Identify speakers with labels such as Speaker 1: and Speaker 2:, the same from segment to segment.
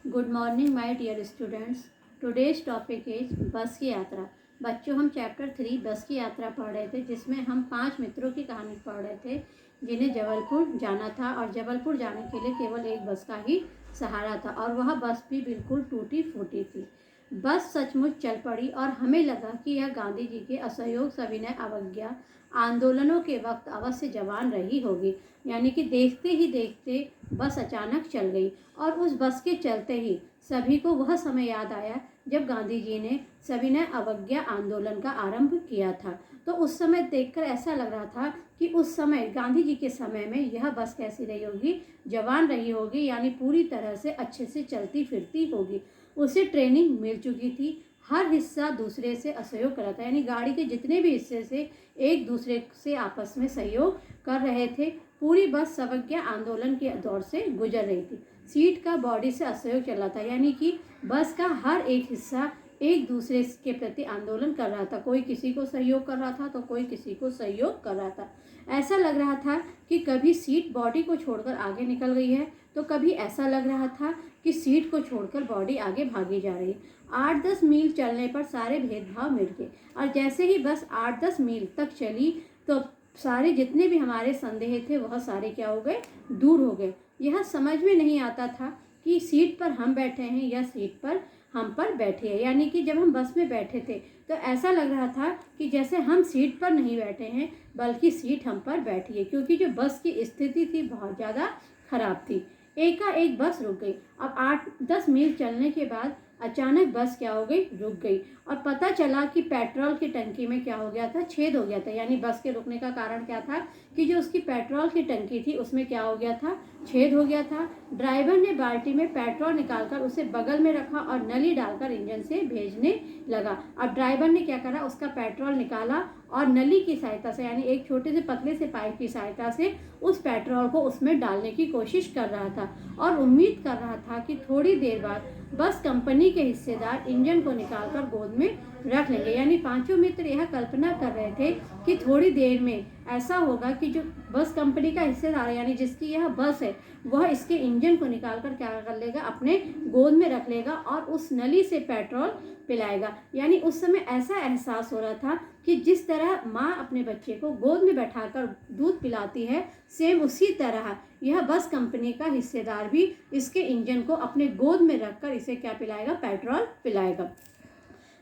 Speaker 1: Good morning my dear students. Today's topic is bus की यात्रा। बच्चों, हम चैप्टर 3 बस की यात्रा पढ़ रहे थे, जिसमें हम 5 मित्रों की कहानी पढ़ रहे थे जिन्हें जबलपुर जाना था और जबलपुर जाने के लिए केवल एक बस का ही सहारा था और वह बस भी बिल्कुल टूटी फूटी थी। बस सचमुच चल पड़ी और हमें लगा कि यह गांधी जी के असहयोग, सविनय अवज्ञा आंदोलनों के वक्त अवश्य जवान रही होगी। यानी कि देखते ही देखते बस अचानक चल गई और उस बस के चलते ही सभी को वह समय याद आया जब गांधी जी ने सविनय अवज्ञा आंदोलन का आरंभ किया था। तो उस समय देखकर ऐसा लग रहा था कि उस समय गांधी जी के समय में यह बस कैसी रही होगी, जवान रही होगी, यानी पूरी तरह से अच्छे से चलती फिरती होगी। उसे ट्रेनिंग मिल चुकी थी, हर हिस्सा दूसरे से असहयोग कर रहा था, यानी गाड़ी के जितने भी हिस्से से एक दूसरे से आपस में सहयोग कर रहे थे। पूरी बस सवज्ञा आंदोलन के दौर से गुजर रही थी। सीट का बॉडी से असहयोग चल रहा था, यानी कि बस का हर एक हिस्सा एक दूसरे के प्रति आंदोलन कर रहा था। कोई किसी को सहयोग कर रहा था तो कोई किसी को सहयोग कर रहा था। ऐसा लग रहा था कि कभी सीट बॉडी को छोड़कर आगे निकल गई है तो कभी ऐसा लग रहा था कि सीट को छोड़कर बॉडी आगे भागी जा रही है। 8-10 मील चलने पर सारे भेदभाव मिट गए और जैसे ही बस 8-10 मील तक चली तो सारे जितने भी हमारे संदेह थे वह सारे क्या हो गए, दूर हो गए। यह समझ में नहीं आता था कि सीट पर हम बैठे हैं या सीट पर हम पर बैठे हैं। यानी कि जब हम बस में बैठे थे तो ऐसा लग रहा था कि जैसे हम सीट पर नहीं बैठे हैं बल्कि सीट हम पर बैठी है, क्योंकि जो बस की स्थिति थी बहुत ज़्यादा खराब थी। एकाएक बस रुक गई। अब 8-10 मील चलने के बाद अचानक बस क्या हो गई, रुक गई और पता चला कि पेट्रोल की टंकी में क्या हो गया था, छेद हो गया था। यानी बस के रुकने का कारण क्या था कि जो उसकी पेट्रोल की टंकी थी उसमें क्या हो गया था, छेद हो गया था। ड्राइवर ने बाल्टी में पेट्रोल निकालकर उसे बगल में रखा और नली डालकर इंजन से भेजने लगा। अब ड्राइवर ने क्या करा, उसका पेट्रोल निकाला और नली की सहायता से, यानी एक छोटे से पतले से पाइप की सहायता से उस पेट्रोल को उसमें डालने की कोशिश कर रहा था और उम्मीद कर रहा था कि थोड़ी देर बाद बस कंपनी के हिस्सेदार इंजन को निकालकर गोद में रख लेंगे। यानी पांचों मित्र यह कल्पना कर रहे थे कि थोड़ी देर में ऐसा होगा कि जो बस कंपनी का हिस्सेदार है, यानी जिसकी यह बस है, वह इसके इंजन को निकालकर क्या कर लेगा, अपने गोद में रख लेगा और उस नली से पेट्रोल पिलाएगा। यानी उस समय ऐसा एहसास हो रहा था कि जिस तरह माँ अपने बच्चे को गोद में बैठाकर दूध पिलाती है, सेम उसी तरह यह बस कंपनी का हिस्सेदार भी इसके इंजन को अपने गोद में रखकर इसे क्या पिलाएगा, पेट्रोल पिलाएगा।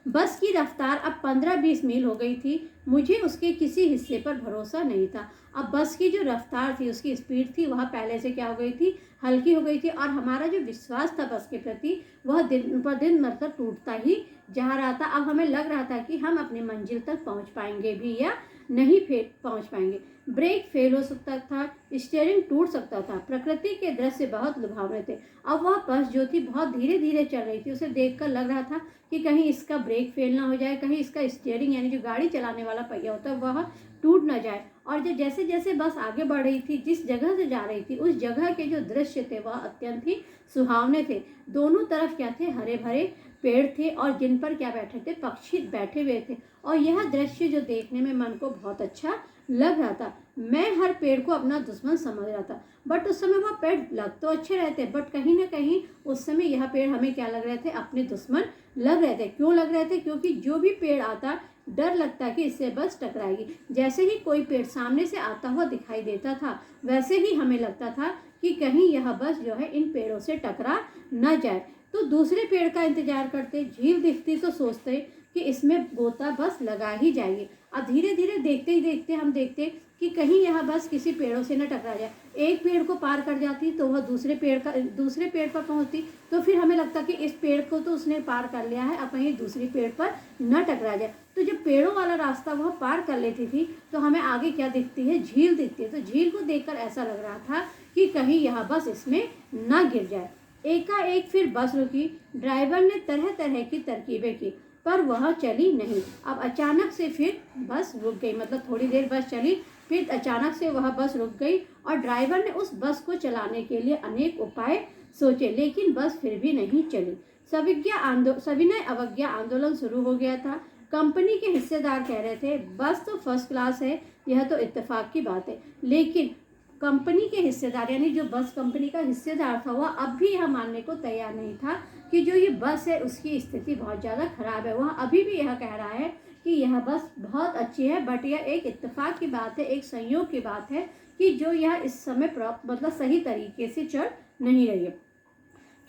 Speaker 1: बस की रफ्तार अब 15-20 मील हो गई थी। मुझे उसके किसी हिस्से पर भरोसा नहीं था। अब बस की जो रफ्तार थी, उसकी स्पीड थी, वह पहले से क्या हो गई थी, हल्की हो गई थी और हमारा जो विश्वास था बस के प्रति वह दिन पर दिन मतलब टूटता ही जा रहा था। अब हमें लग रहा था कि हम अपनी मंजिल तक पहुंच पाएंगे भी या नहीं पहुंच पाएंगे। ब्रेक फेल हो सकता था, स्टीयरिंग टूट सकता था। प्रकृति के दृश्य बहुत लुभावने थे। अब वह बस जो थी बहुत धीरे धीरे चल रही थी। उसे देखकर लग रहा था कि कहीं इसका ब्रेक फेल ना हो जाए, कहीं इसका स्टीयरिंग यानी जो गाड़ी चलाने वाला पहिया होता है वह टूट ना जाए। और जो जैसे जैसे बस आगे बढ़ रही थी, जिस जगह से जा रही थी, उस जगह के जो दृश्य थे वह अत्यंत ही सुहावने थे। दोनों तरफ क्या थे, हरे भरे पेड़ थे और जिन पर क्या बैठे थे, पक्षी बैठे हुए थे और यह दृश्य जो देखने में मन को बहुत अच्छा लग रहा था। मैं हर पेड़ को अपना दुश्मन समझ रहा था, बट उस समय वह पेड़ लग तो अच्छे रहे थे, बट कहीं ना कहीं उस समय यह पेड़ हमें क्या लग रहे थे, अपने दुश्मन लग रहे थे। क्यों लग रहे थे? क्योंकि जो भी पेड़ आता डर लगता कि इससे बस टकराएगी। जैसे ही कोई पेड़ सामने से आता हुआ दिखाई देता था वैसे ही हमें लगता था कि कहीं यह बस जो है इन पेड़ों से टकरा न जाए। तो दूसरे पेड़ का इंतजार करते, झील दिखती तो सोचते कि इसमें गोता बस लगा ही जाएगी। अब धीरे धीरे देखते ही देखते हम देखते कि कहीं यह बस किसी पेड़ों से न टकरा जाए। एक पेड़ को पार कर जाती तो वह दूसरे पेड़ पर पहुंचती, तो फिर हमें लगता कि इस पेड़ को तो उसने पार कर लिया है, अब कहीं दूसरी पेड़ पर न टकरा जाए। तो जब पेड़ों वाला रास्ता वह पार कर लेती थी तो हमें आगे क्या दिखती है, झील दिखती है। तो झील को देखकर ऐसा लग रहा था कि कहीं यह बस इसमें न गिर जाए। एकाएक फिर बस रुकी। ड्राइवर ने तरह तरह की तरकीबें की पर वह चली नहीं। अब अचानक से फिर बस रुक गई, मतलब थोड़ी देर बस चली, फिर अचानक से वह बस रुक गई और ड्राइवर ने उस बस को चलाने के लिए अनेक उपाय सोचे, लेकिन बस फिर भी नहीं चली। सविनय अवज्ञा आंदोलन शुरू हो गया था। कंपनी के हिस्सेदार कह रहे थे बस तो फर्स्ट क्लास है, यह तो इत्तेफाक की बात है, लेकिन कंपनी के हिस्सेदार यानी जो बस कंपनी का हिस्सेदार था वह अब भी यह मानने को तैयार नहीं था कि जो ये बस है उसकी स्थिति बहुत ज़्यादा खराब है। वह अभी भी यह कह रहा है कि यह बस बहुत अच्छी है, बट यह एक इत्तेफाक की बात है, एक संयोग की बात है कि जो यह इस समय मतलब सही तरीके से चल नहीं रही है।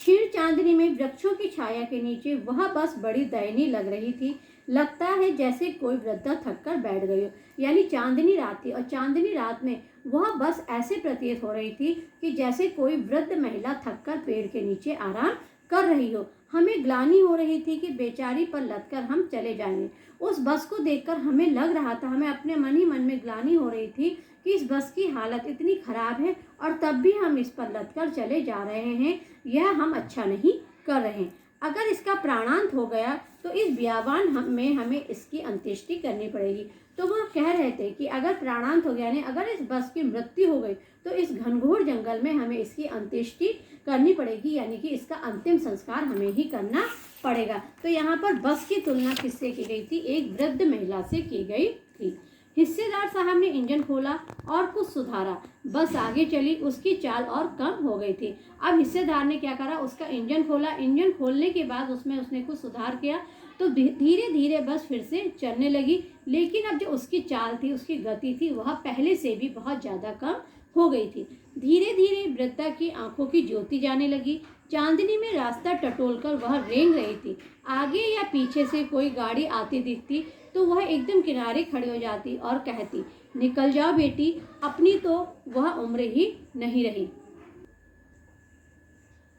Speaker 1: क्षीण चांदनी में वृक्षों की छाया के नीचे वह बस बड़ी दयनीय लग रही थी। लगता है जैसे कोई वृद्धा थक कर बैठ गई हो। यानी चांदनी रात थी और चांदनी रात में वह बस ऐसे प्रतीत हो रही थी कि जैसे कोई वृद्ध महिला थक कर पेड़ के नीचे आराम कर रही हो। हमें ग्लानि हो रही थी कि बेचारी पर लदकर हम चले जाएंगे। उस बस को देखकर हमें लग रहा था, हमें अपने मन ही मन में ग्लानि हो रही थी कि इस बस की हालत इतनी खराब है और तब भी हम इस पर लदकर चले जा रहे हैं। यह हम अच्छा नहीं कर रहे हैं। अगर इसका प्राणांत हो गया तो इस बियाबान में हमें इसकी अंत्येष्टि करनी पड़ेगी। तो वह कह रहे थे कि अगर प्राणांत हो गया यानी अगर इस बस की मृत्यु हो गई तो इस घनघोर जंगल में हमें इसकी अंत्येष्टि करनी पड़ेगी, यानी कि इसका अंतिम संस्कार हमें ही करना पड़ेगा। तो यहाँ पर बस की तुलना किससे की गई थी? एक वृद्ध महिला से की गई थी। हिस्सेदार साहब ने इंजन खोला और कुछ सुधारा। बस आगे चली, उसकी चाल और कम हो गई थी। अब हिस्सेदार ने क्या करा? उसका इंजन खोला। इंजन खोलने के बाद उसमें उसने कुछ सुधार किया तो धीरे धीरे बस फिर से चलने लगी। लेकिन अब जो उसकी चाल थी, उसकी गति थी, वह पहले से भी बहुत ज़्यादा कम हो गई थी। धीरे धीरे वृद्धा की आंखों की ज्योति जाने लगी। चांदनी में रास्ता टटोलकर वह रेंग रही थी। आगे या पीछे से कोई गाड़ी आती दिखती तो वह एकदम किनारे खड़ी हो जाती और कहती, निकल जाओ बेटी, अपनी तो वह उम्र ही नहीं रही।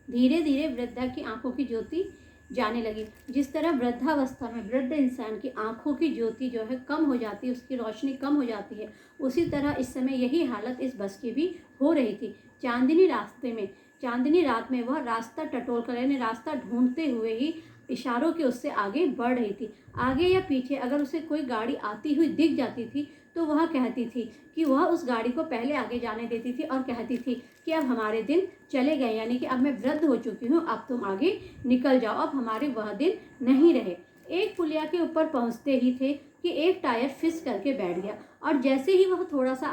Speaker 1: धीरे धीरे वृद्धा की आंखों की ज्योति जाने लगी। जिस तरह वृद्धावस्था में वृद्ध इंसान की आंखों की ज्योति जो है कम हो जाती है, उसकी रोशनी कम हो जाती है, उसी तरह इस समय यही हालत इस बस की भी हो रही थी। चांदनी रात में वह रास्ता टटोल कर यानी रास्ता ढूंढते हुए ही इशारों के उससे आगे बढ़ रही थी। आगे या पीछे अगर उसे कोई गाड़ी आती हुई दिख जाती थी तो वह कहती थी कि वह उस गाड़ी को पहले आगे जाने देती थी और कहती थी कि अब हमारे दिन चले गए, यानी कि अब मैं वृद्ध हो चुकी हूँ, अब तुम आगे निकल जाओ, अब हमारे वह दिन नहीं रहे। एक पुलिया के ऊपर पहुँचते ही थे कि एक टायर फिस करके बैठ गया और जैसे ही वह थोड़ा सा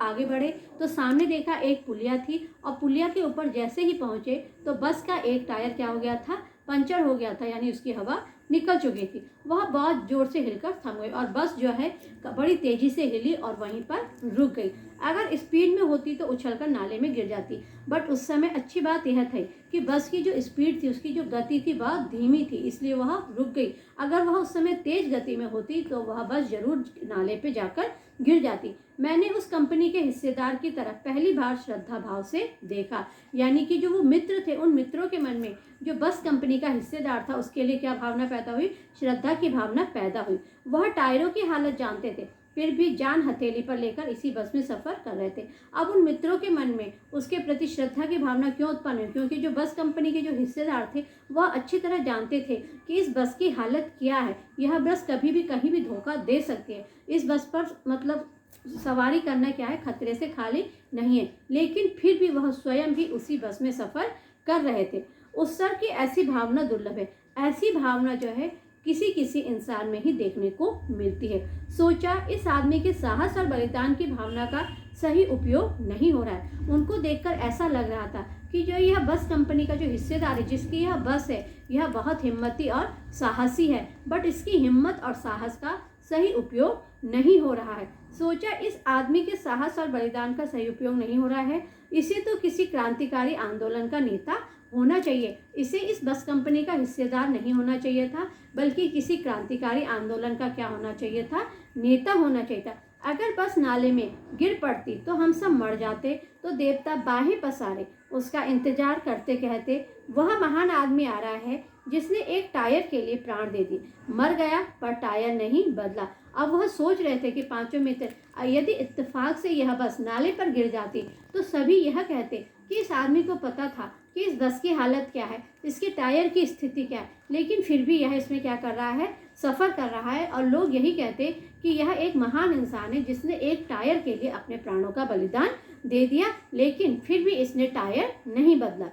Speaker 1: आगे बढ़े तो सामने देखा एक पुलिया थी और पुलिया के ऊपर जैसे ही पहुँचे तो बस का एक टायर क्या हो गया था? पंचर हो गया था, यानी उसकी हवा निकल चुकी थी। वह बहुत जोर से हिलकर थम गई और बस जो है बड़ी तेजी से हिली और वहीं पर रुक गई। अगर स्पीड में होती तो उछलकर नाले में गिर जाती, बट उस समय अच्छी बात यह थी कि बस की जो स्पीड थी, उसकी जो गति थी, बहुत धीमी थी, इसलिए वह रुक गई। अगर वह उस समय तेज गति में होती तो वह बस जरूर नाले पे जाकर गिर जाती। मैंने उस कंपनी के हिस्सेदार की तरफ पहली बार श्रद्धा भाव से देखा, यानी कि जो वो मित्र थे, उन मित्रों के मन में जो बस कंपनी का हिस्सेदार था उसके लिए क्या भावना पैदा हुई? श्रद्धा की भावना पैदा हुई। वह टायरों की हालत जानते थे, फिर भी जान हथेली पर लेकर इसी बस में सफर कर रहे थे। अब उन मित्रों के मन में उसके प्रति श्रद्धा की भावना क्यों उत्पन्न हुई? क्योंकि जो बस कंपनी के जो हिस्सेदार थे वह अच्छी तरह जानते थे कि इस बस की हालत क्या है। यह बस कभी भी कहीं भी धोखा दे सकती है। इस बस पर मतलब सवारी करना क्या है? खतरे से खाली नहीं है। लेकिन फिर भी वह स्वयं भी उसी बस में सफर कर रहे थे। उस सर की ऐसी भावना दुर्लभ है। ऐसी भावना जो है किसी किसी इंसान में ही देखने को मिलती है। सोचा, इस आदमी के साहस और बलिदान की भावना का सही उपयोग नहीं हो रहा है। उनको देखकर ऐसा लग रहा था कि जो यह बस कंपनी का जो हिस्सेदार है, जिसकी यह बस है, यह बहुत हिम्मती और साहसी है, बट इसकी हिम्मत और साहस का सही उपयोग नहीं हो रहा है। सोचा, इस आदमी के साहस और बलिदान का सही उपयोग नहीं हो रहा है, इसे तो किसी क्रांतिकारी आंदोलन का नेता होना चाहिए। इसे इस बस कंपनी का हिस्सेदार नहीं होना चाहिए था, बल्कि किसी क्रांतिकारी आंदोलन का क्या होना चाहिए था? नेता होना चाहिए था। अगर बस नाले में गिर पड़ती तो हम सब मर जाते, तो देवता बाहें पसारे उसका इंतजार करते कहते, वह महान आदमी आ रहा है जिसने एक टायर के लिए प्राण दे दी। मर गया पर टायर नहीं बदला। अब वह सोच रहे थे कि पांचों मित्र यदि इत्तेफाक से यह बस नाले पर गिर जाती तो सभी यह कहते कि इस आदमी को पता था कि इस बस की हालत क्या है, इसके टायर की स्थिति क्या है, लेकिन फिर भी यह इसमें क्या कर रहा है? सफ़र कर रहा है। और लोग यही कहते कि यह एक महान इंसान है जिसने एक टायर के लिए अपने प्राणों का बलिदान दे दिया, लेकिन फिर भी इसने टायर नहीं बदला।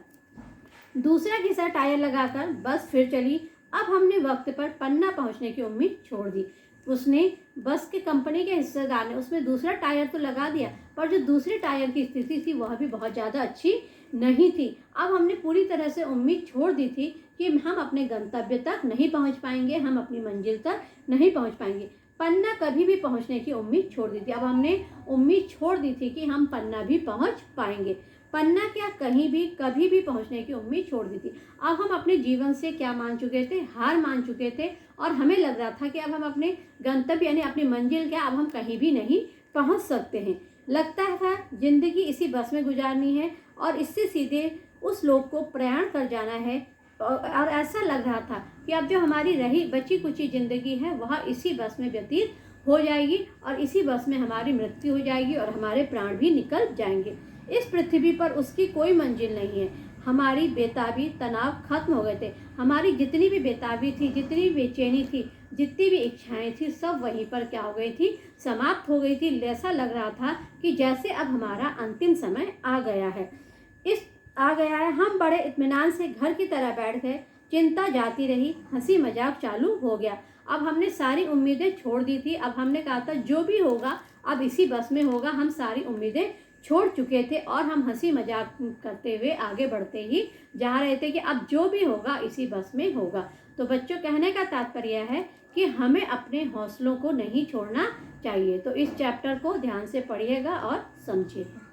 Speaker 1: दूसरा घिसा टायर लगाकर बस फिर चली। अब हमने वक्त पर पन्ना पहुंचने की उम्मीद छोड़ दी। उसने बस के कंपनी के हिस्सेदार ने उसमें दूसरा टायर तो लगा दिया, पर जो दूसरे टायर की स्थिति थी वह भी बहुत ज़्यादा अच्छी नहीं थी। अब हमने पूरी तरह से उम्मीद छोड़ दी थी कि हम अपने गंतव्य तक नहीं पहुंच पाएंगे, हम अपनी मंजिल तक नहीं पहुंच पाएंगे। पन्ना कभी भी पहुंचने की उम्मीद छोड़ दी थी। अब हमने उम्मीद छोड़ दी थी कि हम पन्ना भी पहुंच पाएंगे। पन्ना क्या, कहीं भी कभी भी पहुंचने की उम्मीद छोड़ दी थी। अब हम अपने जीवन से क्या मान चुके थे, हार मान चुके थे, और हमें लग रहा था कि अब हम अपने गंतव्य यानी अपनी मंजिल क्या, अब हम कहीं भी नहीं पहुंच सकते हैं। लगता था जिंदगी इसी बस में गुजारनी है और इससे सीधे उस लोक को प्रयाण कर जाना है। और ऐसा लग रहा था कि अब जो हमारी रही बची कुची ज़िंदगी है वह इसी बस में व्यतीत हो जाएगी और इसी बस में हमारी मृत्यु हो जाएगी और हमारे प्राण भी निकल जाएंगे। इस पृथ्वी पर उसकी कोई मंजिल नहीं है। हमारी बेताबी, तनाव खत्म हो गए थे। हमारी जितनी भी बेताबी थी, जितनी भी बेचैनी थी, जितनी भी इच्छाएं थी, सब वहीं पर क्या हो गई थी, समाप्त हो गई थी। ऐसा लग रहा था कि जैसे अब हमारा अंतिम समय आ गया है। हम बड़े इत्मीनान से घर की तरह बैठ गए। चिंता जाती रही, हंसी मजाक चालू हो गया। अब हमने सारी उम्मीदें छोड़ दी थी। अब हमने कहा था जो भी होगा अब इसी बस में होगा। हम सारी उम्मीदें छोड़ चुके थे और हम हंसी मजाक करते हुए आगे बढ़ते ही जा रहे थे कि अब जो भी होगा इसी बस में होगा। तो बच्चों, कहने का तात्पर्य है कि हमें अपने हौसलों को नहीं छोड़ना चाहिए। तो इस चैप्टर को ध्यान से पढ़िएगा और समझिएगा।